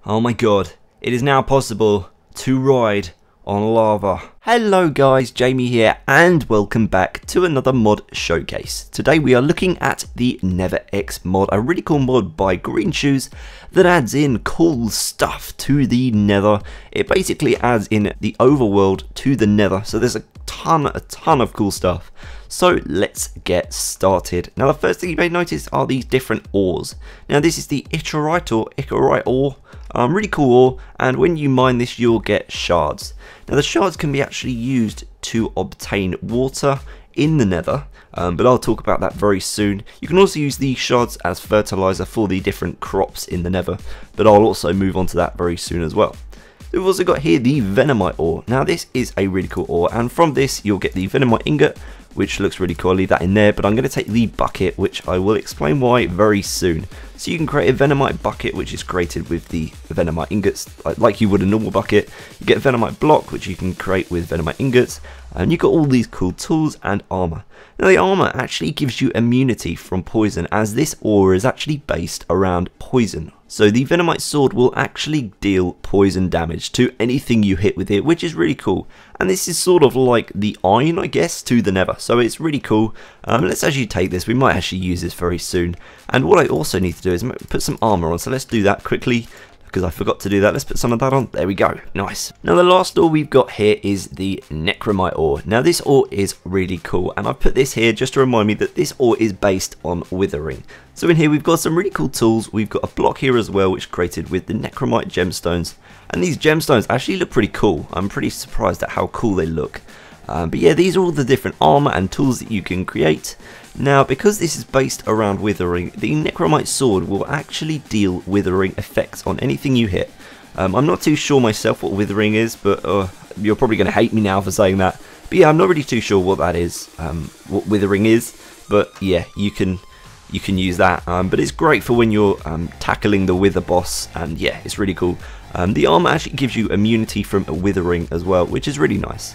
Oh my god, it is now possible to ride on lava. Hello guys, Jamie here and welcome back to another mod showcase. Today we are looking at the NetherX mod, a really cool mod by Greenshoes that adds in cool stuff to the Nether. It basically adds in the overworld to the Nether, so there's a ton of cool stuff. So let's get started. Now the first thing you may notice are these different ores. Now this is the Ichorite ore, really cool ore, and when you mine this you'll get shards. Now the shards can be actually used to obtain water in the Nether, but I'll talk about that very soon. You can also use these shards as fertilizer for the different crops in the Nether, but I'll also move on to that very soon as well. We've also got here the Venomite ore. Now this is a really cool ore, and from this you'll get the Venomite ingot, which looks really cool. I'll leave that in there, but I'm going to take the bucket, which I will explain why very soon. So you can create a Venomite bucket, which is created with the Venomite ingots, like you would a normal bucket. You get a Venomite block, which you can create with Venomite ingots, and you've got all these cool tools and armor. Now the armor actually gives you immunity from poison, as this ore is actually based around poison. So the Venomite sword will actually deal poison damage to anything you hit with it, which is really cool. And this is sort of like the iron, I guess, to the Nether. So it's really cool. Let's actually take this. We might actually use this very soon. And what I also need to do is put some armor on. So let's do that quickly, because I forgot to do that. Let's put some of that on. There we go. Nice. Now the last ore we've got here is the Necromite ore. Now this ore is really cool, and I've put this here just to remind me that this ore is based on withering. So in here we've got some really cool tools. We've got a block here as well, which is created with the Necromite gemstones, and these gemstones actually look pretty cool. I'm pretty surprised at how cool they look. But yeah, these are all the different armor and tools that you can create. Now, because this is based around withering, the Necromite sword will actually deal withering effects on anything you hit. I'm not too sure myself what withering is, but you're probably going to hate me now for saying that. But yeah, I'm not really too sure what that is, what withering is. But yeah, you can use that. But it's great for when you're tackling the wither boss, and yeah, it's really cool. The armor actually gives you immunity from withering as well, which is really nice.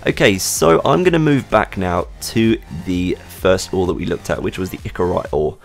Okay, so I'm going to move back now to the first ore that we looked at, which was the Ichorite ore.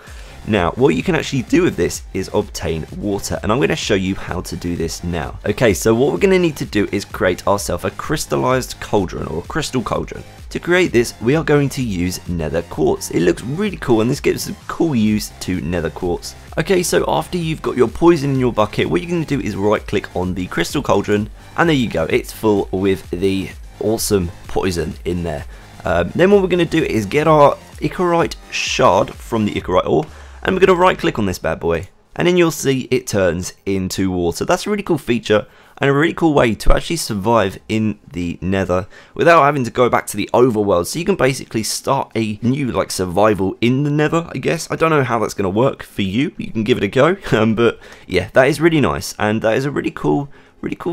Now, what you can actually do with this is obtain water, and I'm going to show you how to do this now. Okay, so what we're going to need to do is create ourselves a crystallized cauldron, or a crystal cauldron. To create this, we are going to use nether quartz. It looks really cool, and this gives a cool use to nether quartz. Okay, so after you've got your poison in your bucket, what you're going to do is right click on the crystal cauldron, and there you go, it's full with the awesome poison in there. Then what we're going to do is get our Ichorite shard from the Ichorite ore, and we're going to right click on this bad boy, and then you'll see it turns into water. That's a really cool feature and a really cool way to actually survive in the Nether without having to go back to the overworld. So you can basically start a new survival in the Nether, I guess. I don't know how that's going to work for you. You can give it a go, but yeah, that is really nice, and that is a really cool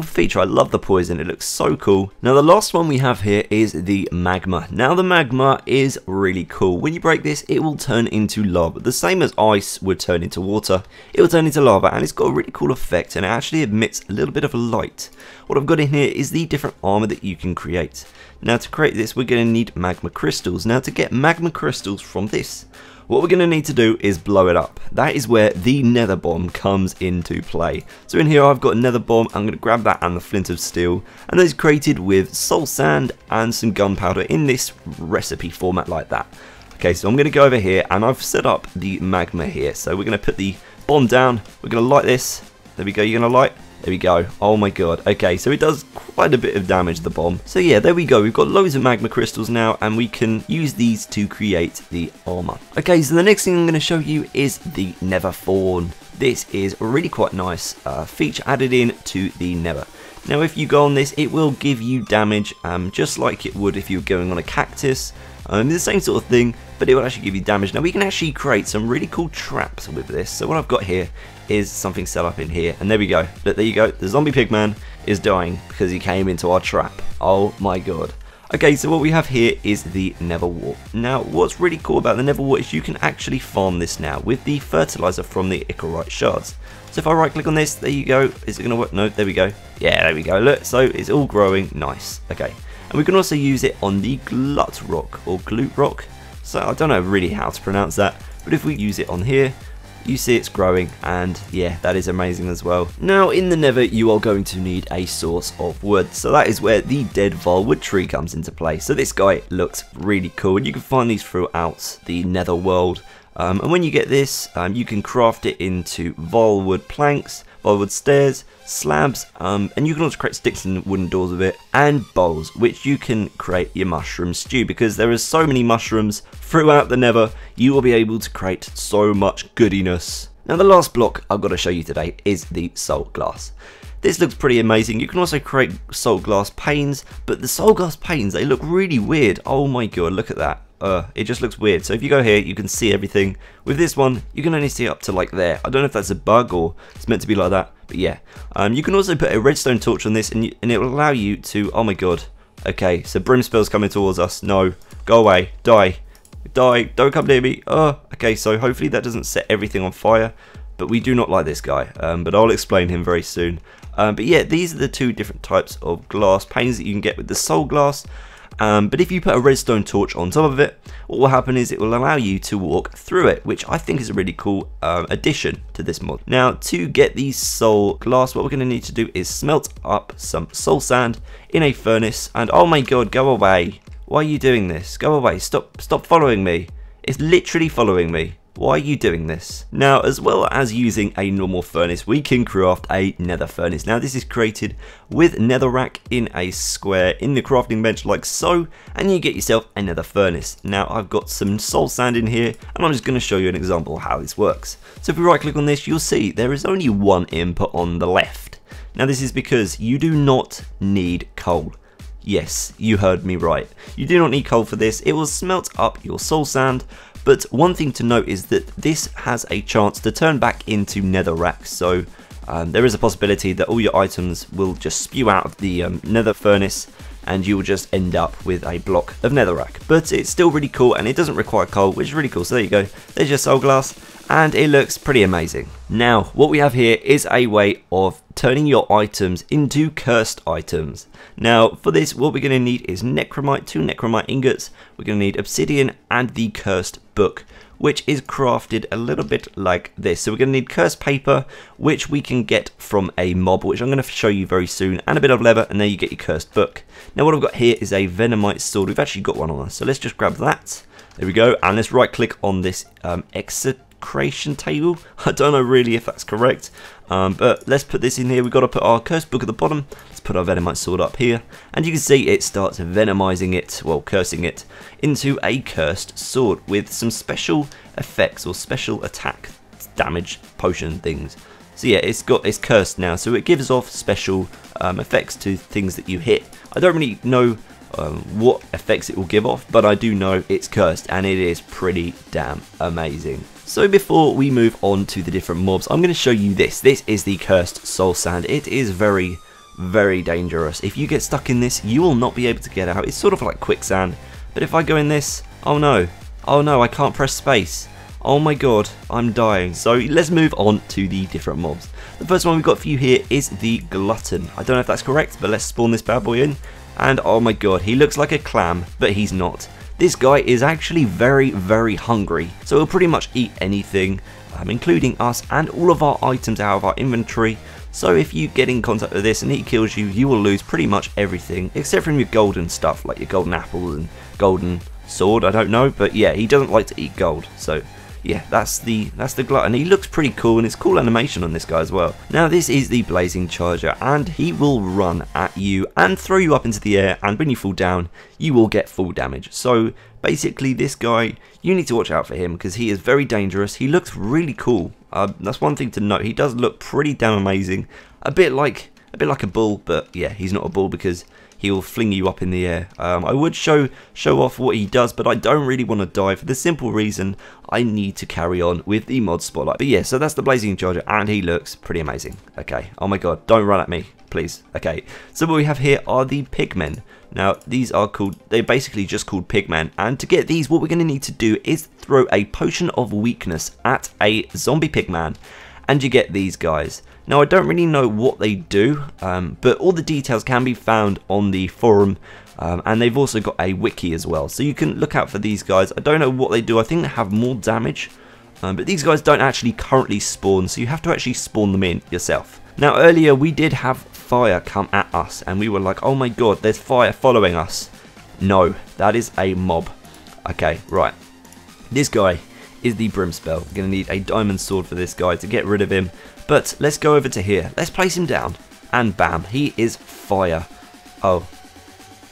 feature. I love the poison, it looks so cool. Now the last one we have here is the magma. Now the magma is really cool. When you break this, it will turn into lava. The same as ice would turn into water, it will turn into lava, and it's got a really cool effect, and it actually emits a little bit of light. What I've got in here is the different armor that you can create. Now to create this, we're going to need magma crystals. Now to get magma crystals from this, what we're going to need to do is blow it up. That is where the nether bomb comes into play. So in here I've got a nether bomb. I'm going to grab that and the flint of steel, and that is created with soul sand and some gunpowder in this recipe format like that. Okay, so I'm going to go over here, and I've set up the magma here. So we're going to put the bomb down, we're going to light this. There we go, you're going to light. There we go. Oh my god. Okay, so it does quite a bit of damage, the bomb. So yeah, there we go. We've got loads of magma crystals now, and we can use these to create the armor. Okay, so the next thing I'm going to show you is the nether fawn. This is really quite nice feature added in to the Nether. Now if you go on this, it will give you damage just like it would if you were going on a cactus. The same sort of thing, but it will actually give you damage. Now we can actually create some really cool traps with this. So what I've got here is something set up in here, and there we go. Look, there you go. The zombie pigman is dying because he came into our trap. Oh my god. Okay, so what we have here is the nether wart. Now what's really cool about the nether wart is you can actually farm this now with the fertilizer from the Ichorite shards. So if I right click on this, there you go. Is it going to work? No, there we go. Yeah, there we go. Look, so it's all growing. Nice. Okay. And we can also use it on the glut rock or glute rock. So I don't know really how to pronounce that, but if we use it on here, you see it's growing, and yeah, that is amazing as well. Now in the Nether you are going to need a source of wood, so that is where the dead Varlwood tree comes into play. So this guy looks really cool, and you can find these throughout the Nether world. And when you get this, you can craft it into Varlwood planks, Varlwood stairs, slabs, and you can also create sticks and wooden doors with it, and bowls, which you can create your mushroom stew, because there are so many mushrooms throughout the Nether, you will be able to create so much goodiness. Now the last block I've got to show you today is the salt glass. This looks pretty amazing. You can also create salt glass panes, but the salt glass panes, they look really weird. Oh my god, look at that. It just looks weird. So if you go here, you can see everything. With this one, you can only see up to like there. I don't know if that's a bug or it's meant to be like that, but yeah. You can also put a redstone torch on this, and it will allow you to, oh my god. Okay, so Brimspell's coming towards us. No, go away, die, die, don't come near me. Okay, so hopefully that doesn't set everything on fire, but we do not like this guy, but I'll explain him very soon. But yeah, these are the two different types of glass panes that you can get with the soul glass. But if you put a redstone torch on top of it, what will happen is it will allow you to walk through it, which I think is a really cool addition to this mod. Now, to get the soul glass, what we're going to need to do is smelt up some soul sand in a furnace. And oh my god, go away. Why are you doing this? Go away. Stop following me. It's literally following me. Why are you doing this? Now, as well as using a normal furnace, we can craft a nether furnace. Now, this is created with netherrack in a square in the crafting bench like so, and you get yourself a nether furnace. Now, I've got some soul sand in here, and I'm just going to show you an example of how this works. So if we right click on this, you'll see there is only one input on the left. Now, this is because you do not need coal. Yes, you heard me right. You do not need coal for this. It will smelt up your soul sand. But one thing to note is that this has a chance to turn back into netherrack, so there is a possibility that all your items will just spew out of the nether furnace, and you will just end up with a block of netherrack. But it's still really cool, and it doesn't require coal, which is really cool. So there you go, there's your soul glass, and it looks pretty amazing. Now, what we have here is a way of turning your items into cursed items. Now, for this, what we're going to need is necromite, 2 necromite ingots, we're going to need obsidian, and the cursed book, which is crafted a little bit like this. So we're going to need cursed paper, which we can get from a mob, which I'm going to show you very soon, and a bit of leather, and there you get your cursed book. Now, what I've got here is a venomite sword. We've actually got one on us, so let's just grab that. There we go, and let's right click on this execration table. I don't know really if that's correct, but let's put this in here. We've got to put our cursed book at the bottom. Let's put our venomite sword up here, and you can see it starts venomizing it, well, cursing it, into a cursed sword with some special effects or special attack damage potion things. So yeah, it's cursed now, so it gives off special effects to things that you hit. I don't really know what effects it will give off, but I do know it's cursed, and it is pretty damn amazing. So before we move on to the different mobs, I'm going to show you this. This is the cursed soul sand. It is very, very dangerous. If you get stuck in this, you will not be able to get out. It's sort of like quicksand, but if I go in this, oh no, I can't press space. Oh my god, I'm dying. So let's move on to the different mobs. The first one we've got for you here is the glutton. I don't know if that's correct, but let's spawn this bad boy in. And oh my god, he looks like a clam, but he's not. This guy is actually very, very hungry, so he'll pretty much eat anything, including us and all of our items out of our inventory. So if you get in contact with this and he kills you, you will lose pretty much everything, except from your golden stuff, like your golden apples and golden sword, I don't know, but yeah, he doesn't like to eat gold, so yeah, that's the glutton. He looks pretty cool, and it's cool animation on this guy as well. Now this is the blazing charger, and he will run at you and throw you up into the air, and when you fall down you will get full damage. So basically this guy, you need to watch out for him because he is very dangerous. He looks really cool. That's one thing to note. He does look pretty damn amazing. A bit like a bull, but yeah, he's not a bull because he will fling you up in the air. I would show off what he does, but I don't really want to die for the simple reason I need to carry on with the mod spotlight. But yeah, so that's the blazing charger, and he looks pretty amazing. Okay, oh my god, don't run at me, please. Okay, so what we have here are the pigmen. Now these are called, they're basically just called pigmen, and to get these, what we're going to need to do is throw a potion of weakness at a zombie pigman, and you get these guys. Now I don't really know what they do, but all the details can be found on the forum, and they've also got a wiki as well, so you can look out for these guys. I don't know what they do. I think they have more damage, but these guys don't actually currently spawn, so you have to actually spawn them in yourself. Now earlier we did have fire come at us, and we were like, oh my god, there's fire following us. No, that is a mob. Okay, right. This guy is the Brimspell. We're going to need a diamond sword for this guy to get rid of him. But let's go over to here. Let's place him down. And bam, he is fire. Oh.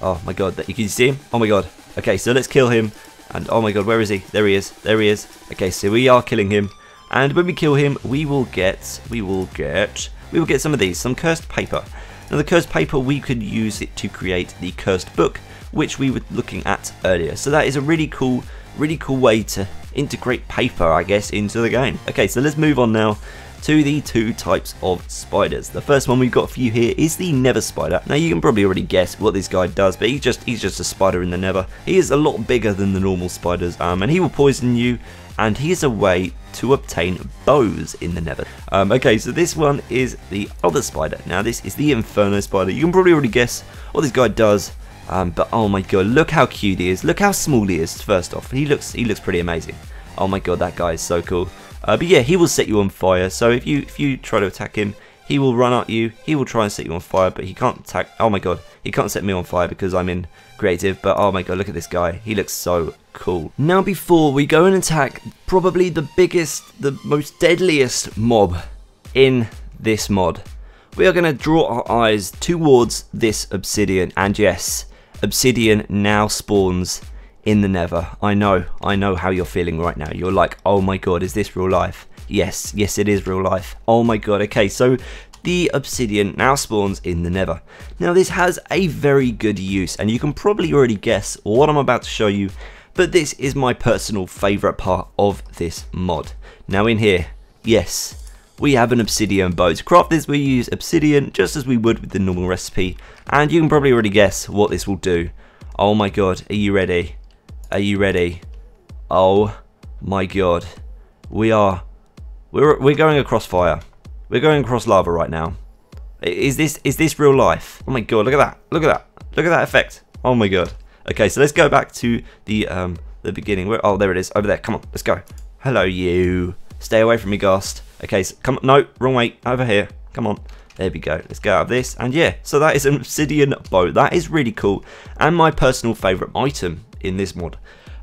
Oh my god, can you see him? Oh my god. Okay, so let's kill him. And oh my god, where is he? There he is. There he is. Okay, so we are killing him. And when we kill him, we will get some of these, some cursed paper. Now the cursed paper, we could use it to create the cursed book, which we were looking at earlier. So that is a really cool way to integrate paper, I guess, into the game. Okay, so let's move on now to the two types of spiders. The first one we've got for you here is the Nether Spider. Now you can probably already guess what this guy does, but he's just a spider in the Nether. He is a lot bigger than the normal spiders, and he will poison you, and he is a way to obtain bows in the Nether. Okay, so this one is the other spider. Now this is the Inferno Spider. You can probably already guess what this guy does. But oh my god, look how cute he is. Look how small he is. First off, he looks pretty amazing. Oh my god, that guy is so cool. But yeah, he will set you on fire. So if you try to attack him, he will run at you. He will try and set you on fire, but he can't attack. Oh my god, he can't set me on fire because I'm in creative. But oh my god, look at this guy. He looks so cool. Now before we go and attack probably the biggest, the most deadliest mob in this mod, we are going to draw our eyes towards this obsidian. And yes, obsidian now spawns in the Nether. I know how you're feeling right now. You're like, oh my god, is this real life? Yes, it is real life. Oh my god. Okay, so the obsidian now spawns in the Nether. Now this has a very good use, and you can probably already guess what I'm about to show you, but this is my personal favourite part of this mod. Now in here, yes, we have an obsidian bow. To craft this, we use obsidian just as we would with the normal recipe, and you can probably already guess what this will do. Oh my god, are you ready? Are you ready? Oh my god. We're going across fire. We're going across lava right now. Is this real life? Oh my god, look at that. Look at that. Look at that effect. Oh my god. Okay, so let's go back to the beginning. Oh, there it is. Over there. Come on, let's go. Hello, you. Stay away from me, Ghast. Okay, so come on. No, wrong way. Over here. Come on. There we go. Let's go out of this. And yeah, so that is an obsidian bow. That is really cool, and my personal favourite item in this mod.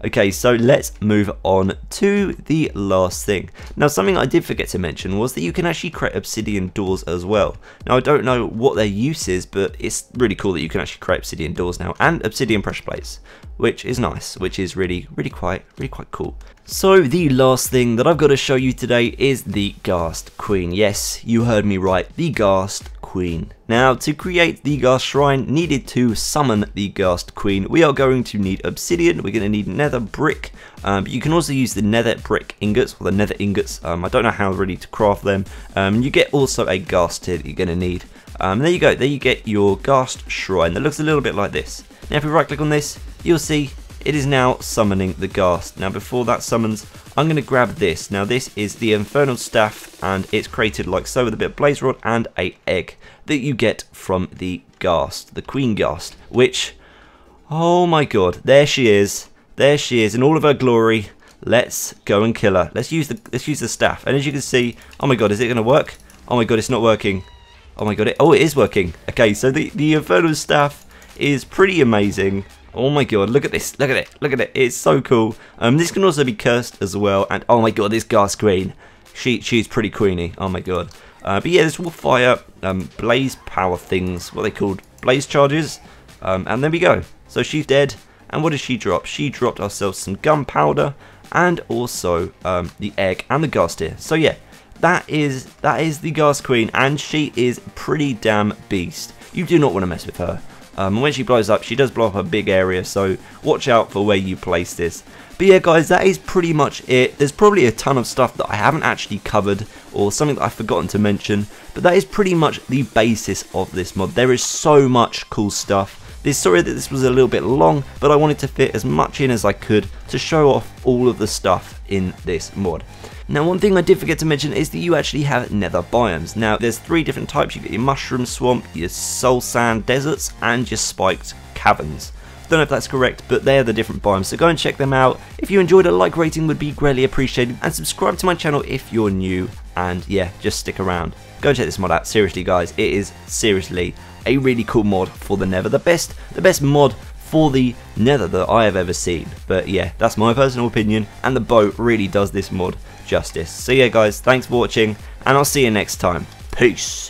Okay, so let's move on to the last thing. Now, something I did forget to mention was that you can actually create obsidian doors as well. Now, I don't know what their use is, but it's really cool that you can actually create obsidian doors now, and obsidian pressure plates, which is nice, which is really quite cool. So the last thing that I've got to show you today is the Ghast Queen. Yes, you heard me right, the Ghast Queen. Now, to create the Ghast Shrine, needed to summon the Ghast Queen, we are going to need obsidian, we're going to need nether brick, but you can also use the nether brick ingots, or the nether ingots. I don't know how really to craft them. You get also a Ghast tier that you're going to need. There you go, there you get your Ghast Shrine that looks a little bit like this. Now if we right click on this, you'll see it is now summoning the Ghast. Now before that summons, I'm going to grab this. Now this is the Infernal Staff, and it's created like so with a bit of blaze rod and a egg that you get from the Ghast, the Queen Ghast, which, oh my god, there she is in all of her glory. Let's go and kill her. Let's use the staff, and as you can see, oh my god, is it going to work? Oh my god, it's not working. Oh my god, it is working. Okay, so the Infernal Staff is pretty amazing. Oh my god, look at this, look at it, it's so cool. This can also be cursed as well, and oh my god, this Ghast Queen, she's pretty queeny, oh my god. But yeah, this will fire blaze power things, what are they called, blaze charges, and there we go. So she's dead, and what did she drop? She dropped ourselves some gunpowder, and also the egg and the Ghast tier. So yeah, that is the Ghast Queen, and she is pretty damn beast. You do not want to mess with her. And when she blows up, she does blow up a big area, so watch out for where you place this. But yeah guys, that is pretty much it. There's probably a ton of stuff that I haven't actually covered, or something that I've forgotten to mention, but that is pretty much the basis of this mod. There is so much cool stuff. Sorry that this was a little bit long, but I wanted to fit as much in as I could to show off all of the stuff in this mod. Now, one thing I did forget to mention is that you actually have nether biomes. Now, there's 3 different types. You get your mushroom swamp, your soul sand deserts, and your spiked caverns. Don't know if that's correct, but they are the different biomes, so go and check them out. If you enjoyed, a like rating would be greatly appreciated, and subscribe to my channel if you're new, and yeah, just stick around. Go and check this mod out, seriously guys, it is seriously a really cool mod for the Nether, the best mod for the Nether that I have ever seen. But yeah, that's my personal opinion, and the boat really does this mod justice. So yeah guys, thanks for watching, and I'll see you next time. Peace.